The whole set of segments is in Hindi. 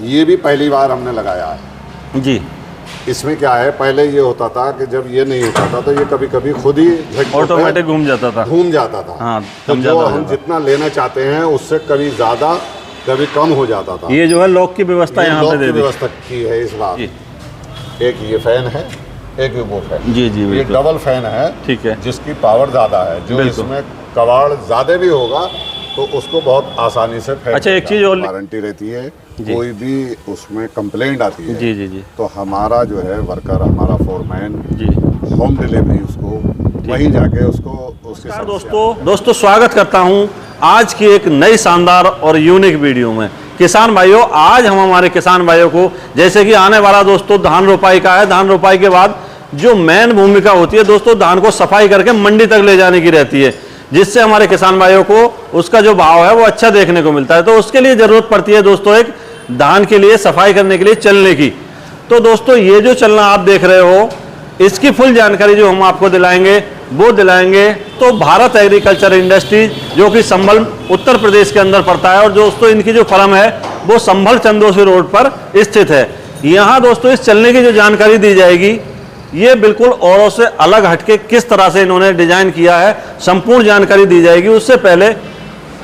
ये भी पहली बार हमने लगाया है जी। इसमें क्या है, पहले ये होता था कि जब ये नहीं होता था तो ये कभी कभी खुद ही ऑटोमेटिक घूम जाता था। हाँ, तो जो हम जितना लेना चाहते हैं उससे कभी ज़्यादा कभी कम हो जाता था। ये जो है लॉक की व्यवस्था यहाँ पे दे दी। व्यवस्था की है इस बार। एक ये फैन है, एक वो फैन। जी जी, ये डबल फैन है, ठीक है, जिसकी पावर ज़्यादा है। जो इसमें कबाड़ ज़्यादा भी होगा तो उसको बहुत आसानी से फैन। अच्छा, एक चीज़ और वारंटी रहती है, कोई भी उसमें कंप्लेंट आती है जी जी जी, तो हमारा जो है वर्कर, हमारा फोरमैन जी, होम डिलीवरी उसको वहीं जाके उसको उसके साथ। दोस्तों स्वागत करता हूं आज की एक नई शानदार और यूनिक वीडियो में। किसान भाइयों, आज हम हमारे किसान भाइयों को, जैसे कि आने वाला दोस्तों धान रोपाई का है, धान रोपाई के बाद जो मेन भूमिका होती है दोस्तों, धान को सफाई करके मंडी तक ले जाने की रहती है, जिससे हमारे किसान भाइयों को उसका जो भाव है वो अच्छा देखने को मिलता है। तो उसके लिए जरूरत पड़ती है दोस्तों एक धान के लिए सफाई करने के लिए चलने की। तो दोस्तों ये जो चलना आप देख रहे हो, इसकी फुल जानकारी जो हम आपको दिलाएंगे वो दिलाएंगे तो भारत एग्रीकल्चर इंडस्ट्रीज, जो कि संभल उत्तर प्रदेश के अंदर पड़ता है, और दोस्तों इनकी जो फर्म है वो संभल चंदोसी रोड पर स्थित है। यहाँ दोस्तों इस चलने की जो जानकारी दी जाएगी, ये बिल्कुल औरों से अलग हटके किस तरह से इन्होंने डिजाइन किया है, संपूर्ण जानकारी दी जाएगी। उससे पहले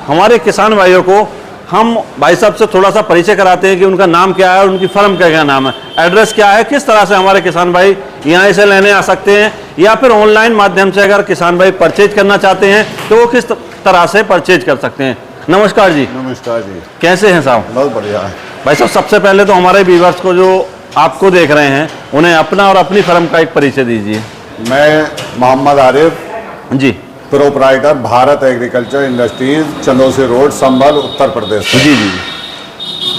हमारे किसान भाइयों को हम भाई साहब से थोड़ा सा परिचय कराते हैं कि उनका नाम क्या है, उनकी फर्म का क्या नाम है, एड्रेस क्या है, किस तरह से हमारे किसान भाई यहाँ इसे लेने आ सकते हैं, या फिर ऑनलाइन माध्यम से अगर किसान भाई परचेज करना चाहते हैं तो वो किस तरह से परचेज कर सकते हैं। नमस्कार जी। नमस्कार जी, कैसे हैं साहब? बहुत बढ़िया है भाई साहब। सबसे पहले तो हमारे व्यूअर्स को जो आपको देख रहे हैं उन्हें अपना और अपनी फर्म का एक परिचय दीजिए। मैं Mohammad Arif ji, proprietor, Bharat agriculture industries, Chandausi road, Sambhal, Uttar Pradesh. जी जी,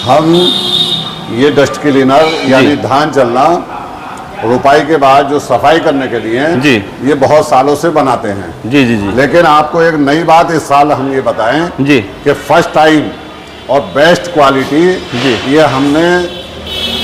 हम ये डस्ट क्लीनर यानी धान चलना रुपाई के बाद जो सफाई करने के लिए जी, ये बहुत सालों से बनाते हैं। जी जी जी, लेकिन आपको एक नई बात इस साल हम ये बताएं जी कि फर्स्ट टाइम और बेस्ट क्वालिटी जी, ये हमने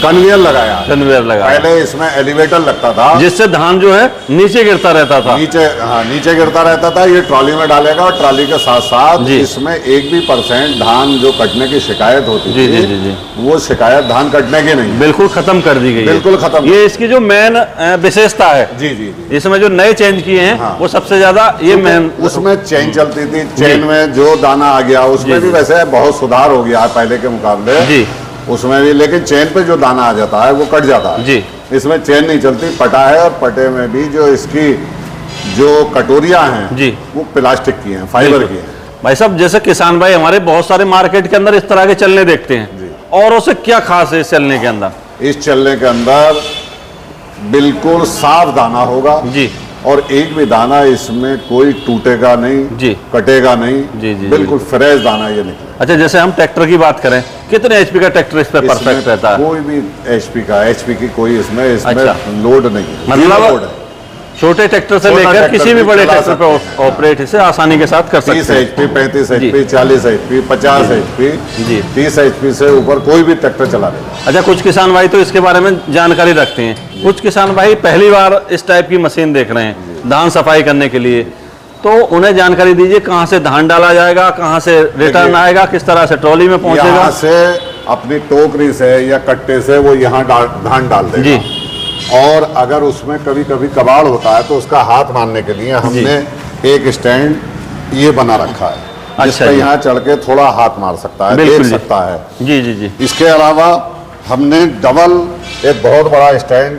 कन्वेयर लगाया। कन्वेयर लगाया। पहले इसमें एलिवेटर लगता था, जिससे धान जो है नीचे गिरता रहता था। नीचे गिरता रहता था। ये ट्रॉली में डालेगा और ट्रॉली के साथ साथ इसमें 1 भी % धान जो कटने की शिकायत होती थी, जी जी जी, वो शिकायत धान कटने की नहीं, बिल्कुल खत्म कर दी गई। बिल्कुल खत्म। ये इसकी जो मेन विशेषता है। जी जी जी, इसमें जो नए चेंज किए हैं वो सबसे ज्यादा ये मेन। उसमें चेन चलती थी, चेन में जो दाना आ गया उसमें भी वैसे बहुत सुधार हो गया है पहले के मुकाबले जी, उसमें भी। लेकिन चेन पे जो दाना आ जाता है वो कट जाता है जी। इसमें चेन नहीं चलती, पटा है, और पटे में भी जो इसकी जो कटोरियां हैं जी, वो प्लास्टिक की हैं, फाइबर की हैं। भाई साहब, जैसे किसान भाई हमारे बहुत सारे मार्केट के अंदर इस तरह के चलने देखते हैं जी, और उससे क्या खास है इस चलने के अंदर? इस चलने के अंदर बिल्कुल साफ दाना होगा जी, और एक भी दाना इसमें कोई टूटेगा नहीं जी, कटेगा नहीं जी, जी, बिल्कुल फ्रेश दाना ये निकले। अच्छा, जैसे हम ट्रैक्टर की बात करें, कितने एचपी का ट्रैक्टर इस पे परफेक्ट रहता है? कोई भी एचपी की कोई इसमें लोड नहीं है, मतलब छोटे ट्रेक्टर से लेकर किसी भी बड़े ट्रैक्टर पे ऑपरेट इसे आसानी के साथ कर सकते हैं। 30 HP, 35 HP, 40 HP, 50 HP जी, 30 HP से ऊपर कोई भी ट्रैक्टर चला लेगा। अच्छा, कुछ किसान भाई तो इसके बारे में जानकारी रखते हैं, कुछ किसान भाई पहली बार इस टाइप की मशीन देख रहे हैं धान सफाई करने के लिए, तो उन्हें जानकारी दीजिए कहाँ से धान डाला जाएगा, कहाँ से रिटर्न आएगा, किस तरह से ट्रॉली में पहुंचेगा? यहाँ से अपनी टोकरी से या कट्टे से वो यहाँ धान डाल देगा जी। और अगर उसमें कभी कभी कबाड़ होता है तो उसका हाथ मारने के लिए हमने एक स्टैंड ये बना रखा है, अच्छा, जिसपे यहाँ चढ़ के थोड़ा हाथ मार सकता है, देख सकता है जी जी जी। इसके अलावा हमने डबल एक बहुत बड़ा स्टैंड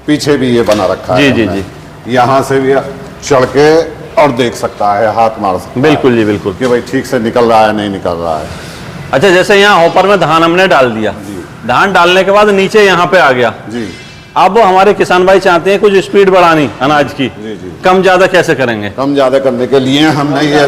पीछे भी ये बना रखा है जी जी जी, यहाँ से भी चढ़ के और देख सकता है, हाथ मार सकता है। बिल्कुल जी, बिल्कुल, कि भाई ठीक से निकल रहा है नहीं निकल रहा है। अच्छा, जैसे यहाँ हॉपर में धान हमने डाल दिया, धान डालने के बाद नीचे यहाँ पे आ गया जी, अब हमारे किसान भाई चाहते हैं कुछ स्पीड बढ़ानी अनाज की जी जी, कम ज्यादा कैसे करेंगे? कम ज्यादा करने के लिए हमने ये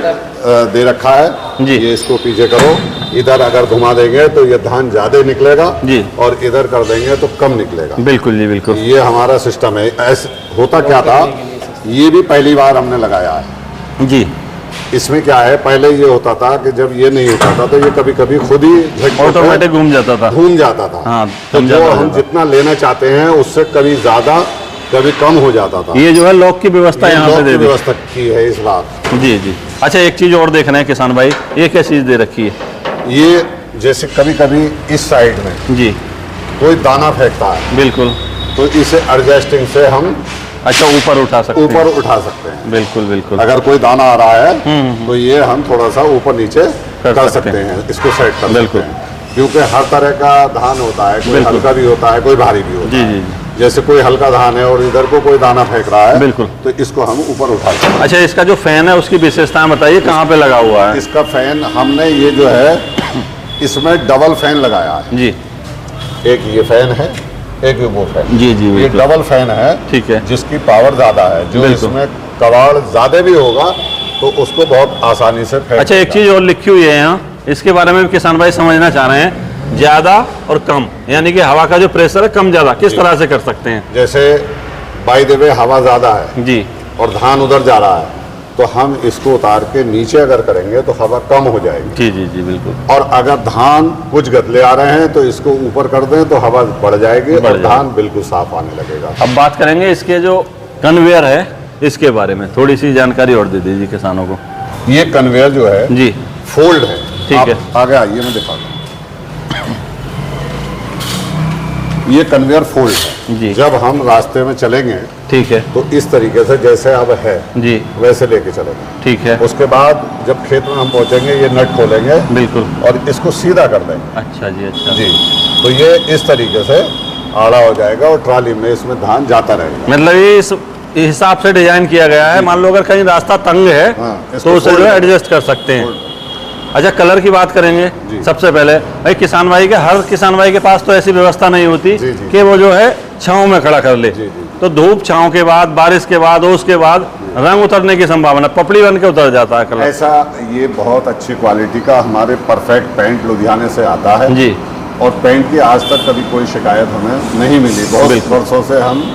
दे रखा है जी, ये इसको पीछे करो, इधर अगर घुमा देंगे तो ये धान ज्यादा निकलेगा जी, और इधर कर देंगे तो कम निकलेगा। बिल्कुल जी, बिल्कुल, ये हमारा सिस्टम है। ऐसे होता क्या था, ये भी पहली बार हमने लगाया है जी। इसमें क्या है, पहले ये होता था कि जब ये नहीं होता था तो ये कभी कभी खुद ही ऑटोमेटिक घूम जाता था। हाँ, तो जो हम जितना लेना चाहते हैं उससे कभी ज्यादा कभी कम हो जाता था। ये जो है लॉक की व्यवस्था यहाँ पे दे दी। व्यवस्था की है इस बार जी जी। अच्छा, एक चीज और देख रहे हैं किसान भाई, ये क्या चीज दे रखी है? ये जैसे कभी कभी इस साइड में जी कोई दाना फेंकता है, बिल्कुल। तो इसे एडजस्टिंग से हम अच्छा ऊपर उठा सकते हैं। ऊपर उठा सकते हैं। बिल्कुल बिल्कुल। अगर कोई दाना आ रहा है तो ये हम थोड़ा सा ऊपर नीचे कर सकते हैं, इसको सेट कर सकते हैं। क्योंकि हर तरह का धान होता है, कोई हल्का भी होता है, कोई भारी भी होता है। जी। जैसे कोई हल्का धान है और इधर को कोई दाना फेंक रहा है, बिल्कुल, तो इसको हम ऊपर उठा सकते हैं। अच्छा, इसका जो फैन है उसकी विशेषताएं बताइए, कहाँ पे लगा हुआ है? इसका फैन हमने ये जो है इसमें डबल फैन लगाया है जी। एक ये फैन है, एक वो फैन। जी ये डबल फैन है, ठीक है, जिसकी पावर ज्यादा है। जो इसमें कबाड़ ज्यादा भी होगा तो उसको बहुत आसानी से फेंक। अच्छा, एक चीज और लिखी हुई है यहाँ, इसके बारे में भी किसान भाई समझना चाह रहे हैं, ज्यादा और कम, यानी कि हवा का जो प्रेशर है कम ज्यादा किस तरह से कर सकते हैं? जैसे बाय द वे हवा ज्यादा है जी और धान उधर जा रहा है, तो हम इसको उतार के नीचे अगर करेंगे तो हवा कम हो जाएगी। जी बिल्कुल। और अगर धान कुछ गतले आ रहे हैं तो इसको ऊपर कर दें तो हवा बढ़ जाएगी और धान बिल्कुल साफ आने लगेगा। अब बात करेंगे इसके जो कन्वेयर है इसके बारे में, थोड़ी सी जानकारी और दे दीजिए किसानों को। ये कन्वेयर जो है जी फोल्ड है। ठीक है, आगे आइए मैं दिखाता हूँ। ये कन्वेयर फोल्ड है जी। जब हम रास्ते में चलेंगे, ठीक है, तो इस तरीके से जैसे अब है जी वैसे लेके चलेंगे। ठीक है। उसके बाद जब खेत में हम पहुंचेंगे ये नट खोलेंगे बिल्कुल और इसको सीधा कर देंगे। अच्छा जी, अच्छा जी, तो ये इस तरीके से आड़ा हो जाएगा और ट्राली में इसमें धान जाता रहेगा। मतलब ये इस हिसाब से डिजाइन किया गया है। मान लो अगर कहीं रास्ता तंग है इसको तो उसे जो fold है एडजस्ट कर सकते हैं। अच्छा, कलर की बात करेंगे सबसे पहले भाई, किसान भाई के हर किसान भाई के पास तो ऐसी व्यवस्था नहीं होती कि वो जो है छांव में खड़ा कर ले। तो धूप छांव के बाद, बारिश के बाद, ओस के बाद रंग उतरने की संभावना, पपड़ी बन के उतर जाता है कलर। ऐसा ये बहुत अच्छी क्वालिटी का हमारे परफेक्ट पेंट लुधियाने से आता है जी, और पेंट की आज तक कभी कोई शिकायत हमें नहीं मिली। बहुत वर्षों से हम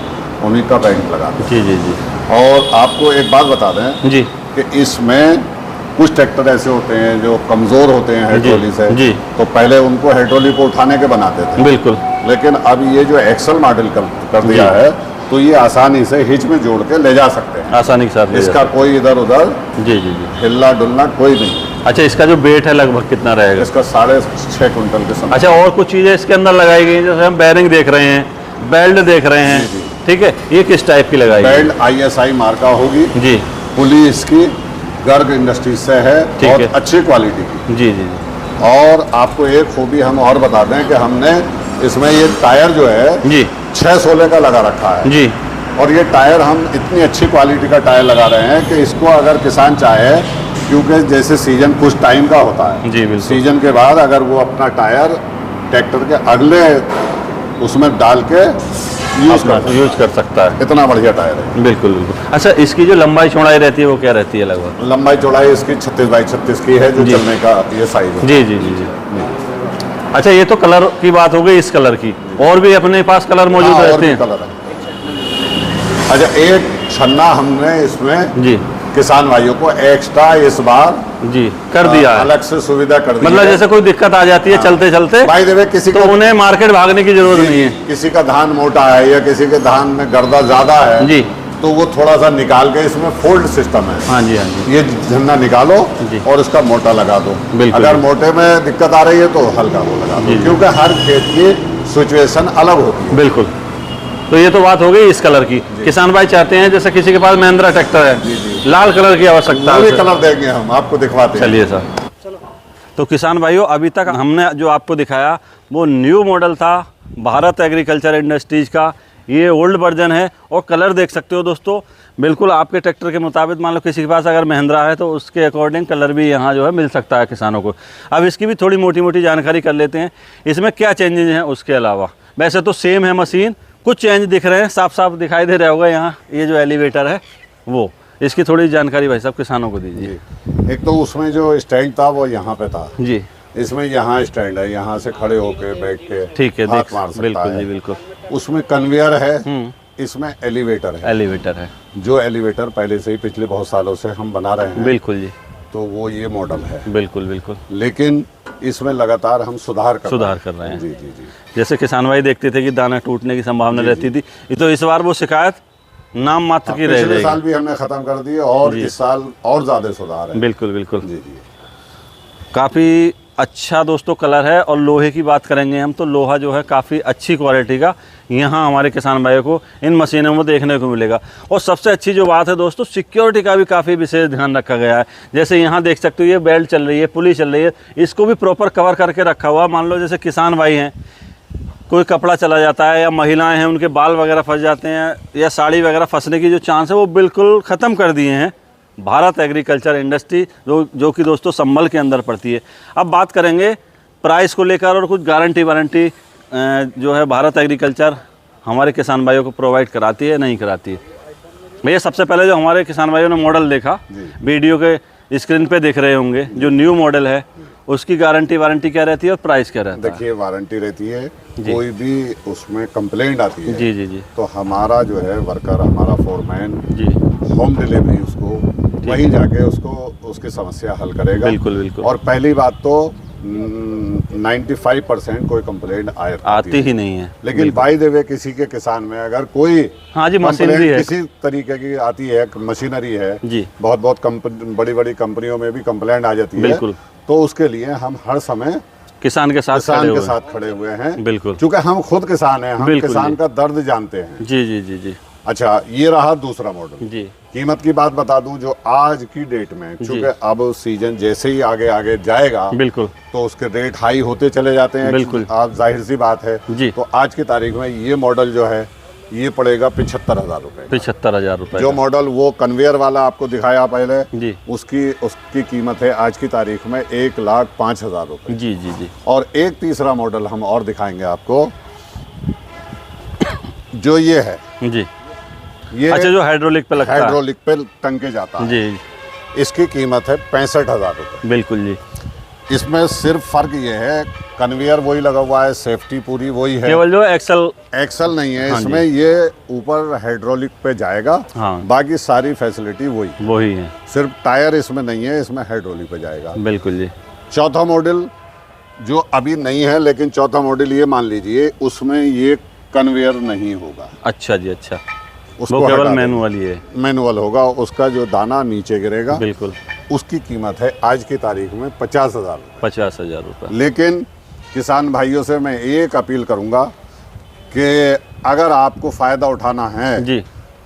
उन्हीं का पेंट लगाते हैं। जी। और आपको एक बात बता दें जी कि इसमें कुछ ट्रैक्टर ऐसे होते हैं जो कमज़ोर होते हैं हाइड्रोली से, जी। तो पहले उनको हाइड्रोली को उठाने के बनाते थे। बिल्कुल। लेकिन अब ये जो एक्सल मॉडल कर दिया है तो ये आसानी से हिच में जोड़ के ले जा सकते हैं, आसानी के साथ। इसका कोई इधर उधर जी हिलना डुलना कोई नहीं। अच्छा, इसका जो वेट है लगभग कितना रहेगा? इसका 6.5 कुंटल के समझ। अच्छा, और कुछ चीज़ें इसके अंदर लगाई गई, जैसे हम बैरिंग देख रहे हैं, बेल्ट देख रहे हैं, ठीक है, ये किस टाइप की लगाई? बेल्ट ISI मार्का होगी जी। पुली इसकी गर्ग इंडस्ट्रीज से है, बहुत अच्छी क्वालिटी की। जी। और आपको एक खूबी हम और बता दें कि हमने इसमें ये टायर जो है जी 6/16 का लगा रखा है जी। और ये टायर हम इतनी अच्छी क्वालिटी का टायर लगा रहे हैं कि इसको अगर किसान चाहे, क्योंकि जैसे सीजन कुछ टाइम का होता है जी, बिल्कुल। सीजन के बाद अगर वो अपना टायर ट्रैक्टर के अगले उसमें डाल के यूज कर सकता है। इतना बढ़िया टायर है। बिल्कुल बिल्कुल। अच्छा, इसकी जो लंबाई चौड़ाई रहती है वो क्या रहती है लगभग? लंबाई चौड़ाई इसकी 36x36 की है, जो चलने का ये साइज है। जी। अच्छा, ये तो कलर की बात हो गई, इस कलर की और भी अपने पास कलर मौजूद रहते हैं? कलर है। अच्छा, एक छन्ना हमने इसमें जी किसान भाइयों को एक्स्ट्रा इस बार जी कर दिया है, अलग से सुविधा कर दी। मतलब जैसे कोई दिक्कत आ जाती है चलते चलते, भाई देवे किसी तो उन्हें मार्केट भागने की जरूरत नहीं है। किसी का धान मोटा है या किसी के धान में गर्दा ज्यादा है जी, तो वो थोड़ा सा निकाल के, इसमें फोल्ड सिस्टम है। हाँ जी। ये झन्ना निकालो जी और इसका मोटा लगा दो। बिल्कुल। अगर मोटे में दिक्कत आ रही है तो हल्का वो लगा दो, क्योंकि हर खेत की सिचुएशन अलग होती है। बिल्कुल। तो ये तो बात हो गई इस कलर की। किसान भाई चाहते हैं जैसे किसी के पास महिंद्रा ट्रैक्टर है, लाल कलर की आवश्यकता है, कलर देंगे हम आपको, दिखवाते हैं। चलिए सर। तो किसान भाइयों, अभी तक हमने जो आपको दिखाया वो न्यू मॉडल था भारत एग्रीकल्चर इंडस्ट्रीज का। ये ओल्ड वर्जन है और कलर देख सकते हो दोस्तों, बिल्कुल आपके ट्रैक्टर के मुताबिक। मान लो किसी के पास अगर महिंद्रा है तो उसके अकॉर्डिंग कलर भी यहाँ जो है मिल सकता है किसानों को। अब इसकी भी थोड़ी मोटी मोटी जानकारी कर लेते हैं, इसमें क्या चेंजेज हैं उसके अलावा। वैसे तो सेम है मशीन, कुछ चेंज दिख रहे हैं, साफ साफ दिखाई दे रहा होगा। यहाँ ये जो एलिवेटर है वो, इसकी थोड़ी जानकारी भाई साहब किसानों को दीजिए। एक तो उसमें जो स्टैंड था वो यहाँ पे था जी, इसमें यहाँ स्टैंड है, यहाँ से खड़े होके बैठ के ठीक है, हाथ मार सकता बिल्कुल है। जी बिल्कुल। उसमें कन्वेयर है, इसमें एलिवेटर है। एलिवेटर है, जो एलिवेटर पहले से ही पिछले बहुत सालों से हम बना रहे हैं। बिल्कुल जी, तो वो ये मॉडल है। बिल्कुल बिल्कुल। लेकिन इसमें लगातार हम सुधार कर रहे हैं। जी। जैसे किसान भाई देखते थे कि दाना टूटने की संभावना रहती थी, तो इस बार वो शिकायत नाम मात्र की रह जाएगी। पिछले साल भी हमने खत्म कर दिए और इस साल और ज्यादा सुधार है। बिल्कुल बिल्कुल। जी। काफ़ी अच्छा दोस्तों कलर है। और लोहे की बात करेंगे हम तो लोहा जो है काफ़ी अच्छी क्वालिटी का यहाँ हमारे किसान भाइयों को इन मशीनों में देखने को मिलेगा। और सबसे अच्छी जो बात है दोस्तों, सिक्योरिटी का भी काफ़ी विशेष ध्यान रखा गया है। जैसे यहाँ देख सकते हो ये बेल्ट चल रही है, पुली चल रही है, इसको भी प्रॉपर कवर करके रखा हुआ। मान लो जैसे किसान भाई हैं, कोई कपड़ा चला जाता है या महिलाएं हैं उनके बाल वगैरह फंस जाते हैं या साड़ी वगैरह फंसने की जो चांस है वो बिल्कुल ख़त्म कर दिए हैं भारत एग्रीकल्चर इंडस्ट्री, जो कि दोस्तों संभल के अंदर पड़ती है। अब बात करेंगे प्राइस को लेकर और कुछ गारंटी वारंटी जो है भारत एग्रीकल्चर हमारे किसान भाइयों को प्रोवाइड कराती है नहीं कराती है। भैया सबसे पहले जो हमारे किसान भाइयों ने मॉडल देखा, वीडियो के स्क्रीन पे देख रहे होंगे, जो न्यू मॉडल है उसकी गारंटी वारंटी क्या रहती है और प्राइस क्या रहता है? देखिए वारंटी रहती है, कोई भी उसमें कंप्लेंट आती है जी जी जी, तो हमारा जो है वर्कर, हमारा फोरमैन जी होम डिलीवरी उसको वहीं जाके उसको उसकी समस्या हल करेगा। बिल्कुल बिल्कुल। और पहली बात तो 95% कोई कंप्लेंट आती ही नहीं है। लेकिन बाय द वे किसी के किसान में अगर कोई हाँ जी मशीनरी है, किसी तरीके की आती है, मशीनरी है जी, बहुत बड़ी बड़ी कंपनियों में भी कंप्लेंट आ जाती है, बिल्कुल, तो उसके लिए हम हर समय किसान के साथ खड़े हुए हैं। बिल्कुल, क्योंकि हम खुद किसान हैं, हम किसान का दर्द जानते हैं। जी जी जी जी। अच्छा, ये रहा दूसरा मॉडल जी। कीमत की बात बता दूं, जो आज की डेट में, क्योंकि अब सीजन जैसे ही आगे आगे जाएगा बिल्कुल तो उसके रेट हाई होते चले जाते हैं। बिल्कुल, आप जाहिर सी बात है जी। तो आज की तारीख में ये मॉडल जो है ये पड़ेगा 75,000 रुपए। 75,000 रुपए। जो मॉडल वो कन्वेयर वाला आपको दिखाया पहले जी, उसकी कीमत है आज की तारीख में 1,05,000 रुपए। जी जी जी। और एक तीसरा मॉडल हम और दिखाएंगे आपको, जो ये है जी, ये अच्छा जो हाइड्रोलिक पे लगता है, हाइड्रोलिक पे टंके जाता है जी। इसकी कीमत है 65,000 रुपए। बिल्कुल जी। इसमें सिर्फ फर्क ये है, कन्वेयर वही लगा हुआ है, सेफ्टी पूरी वही है, केवल जो एक्सल नहीं है। हाँ, इसमें ये ऊपर हाइड्रोलिक पे जाएगा। हाँ, बाकी सारी फैसिलिटी वही है, सिर्फ टायर इसमें नहीं है, इसमें हाइड्रोलिक पे जाएगा। बिल्कुल जी। चौथा मॉडल जो अभी नहीं है, लेकिन चौथा मॉडल ये मान लीजिए उसमें ये कन्वेयर नहीं होगा। अच्छा जी, अच्छा, उसको केवल मैनुअल होगा। उसका जो दाना नीचे गिरेगा, बिल्कुल, उसकी कीमत है आज की तारीख में 50,000 रुपए। लेकिन किसान भाइयों से मैं एक अपील करूंगा कि अगर आपको फ़ायदा उठाना है जी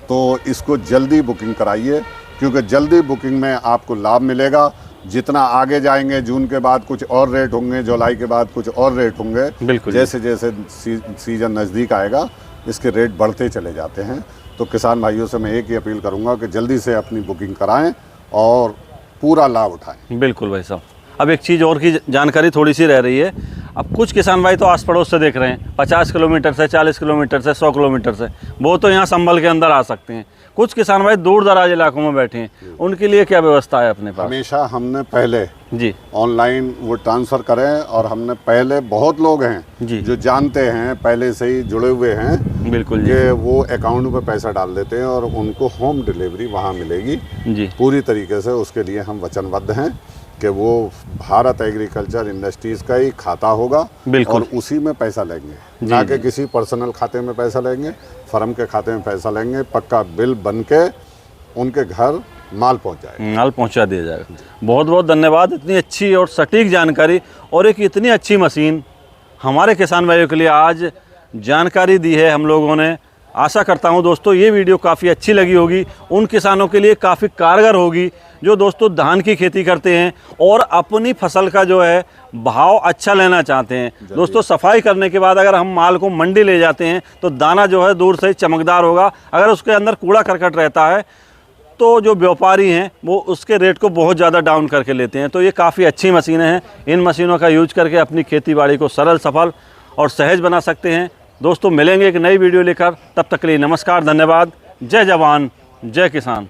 तो इसको जल्दी बुकिंग कराइए, क्योंकि जल्दी बुकिंग में आपको लाभ मिलेगा। जितना आगे जाएंगे, जून के बाद कुछ और रेट होंगे, जुलाई के बाद कुछ और रेट होंगे, बिल्कुल, जैसे जैसे सीजन नज़दीक आएगा इसके रेट बढ़ते चले जाते हैं। तो किसान भाइयों से मैं एक ही अपील करूंगा कि जल्दी से अपनी बुकिंग कराएं और पूरा लाभ उठाएं। बिल्कुल भाई साहब। अब एक चीज़ और की जानकारी थोड़ी सी रह रही है। अब कुछ किसान भाई तो आस पड़ोस से देख रहे हैं, 50 किलोमीटर से, 40 किलोमीटर से, 100 किलोमीटर से, वो तो यहाँ संभल के अंदर आ सकते हैं। कुछ किसान भाई दूर दराज इलाकों में बैठे हैं, उनके लिए क्या व्यवस्था है अपने पास? हमेशा हमने पहले जी ऑनलाइन वो ट्रांसफ़र करें, और हमने पहले बहुत लोग हैं जी जो जानते हैं, पहले से ही जुड़े हुए हैं, बिल्कुल जी, वो अकाउंट में पैसा डाल देते हैं और उनको होम डिलीवरी वहाँ मिलेगी जी पूरी तरीके से। उसके लिए हम वचनबद्ध हैं कि वो भारत एग्रीकल्चर इंडस्ट्रीज़ का ही खाता होगा और उसी में पैसा लेंगे, ना कि किसी पर्सनल खाते में पैसा लेंगे, फर्म के खाते में पैसा लेंगे। पक्का बिल बन के उनके घर माल पहुंचा दिया जाएगा। बहुत बहुत धन्यवाद, इतनी अच्छी और सटीक जानकारी और एक इतनी अच्छी मशीन हमारे किसान भाइयों के लिए आज जानकारी दी है हम लोगों ने। आशा करता हूं दोस्तों ये वीडियो काफ़ी अच्छी लगी होगी, उन किसानों के लिए काफ़ी कारगर होगी जो दोस्तों धान की खेती करते हैं और अपनी फसल का जो है भाव अच्छा लेना चाहते हैं। दोस्तों सफाई करने के बाद अगर हम माल को मंडी ले जाते हैं तो दाना जो है दूर से चमकदार होगा। अगर उसके अंदर कूड़ा करकट रहता है तो जो व्यापारी हैं वो उसके रेट को बहुत ज़्यादा डाउन करके लेते हैं। तो ये काफ़ी अच्छी मशीनें हैं, इन मशीनों का यूज करके अपनी खेती बाड़ी को सरल, सफल और सहज बना सकते हैं। दोस्तों मिलेंगे एक नई वीडियो लेकर, तब तक के लिए नमस्कार, धन्यवाद, जय जवान जय किसान।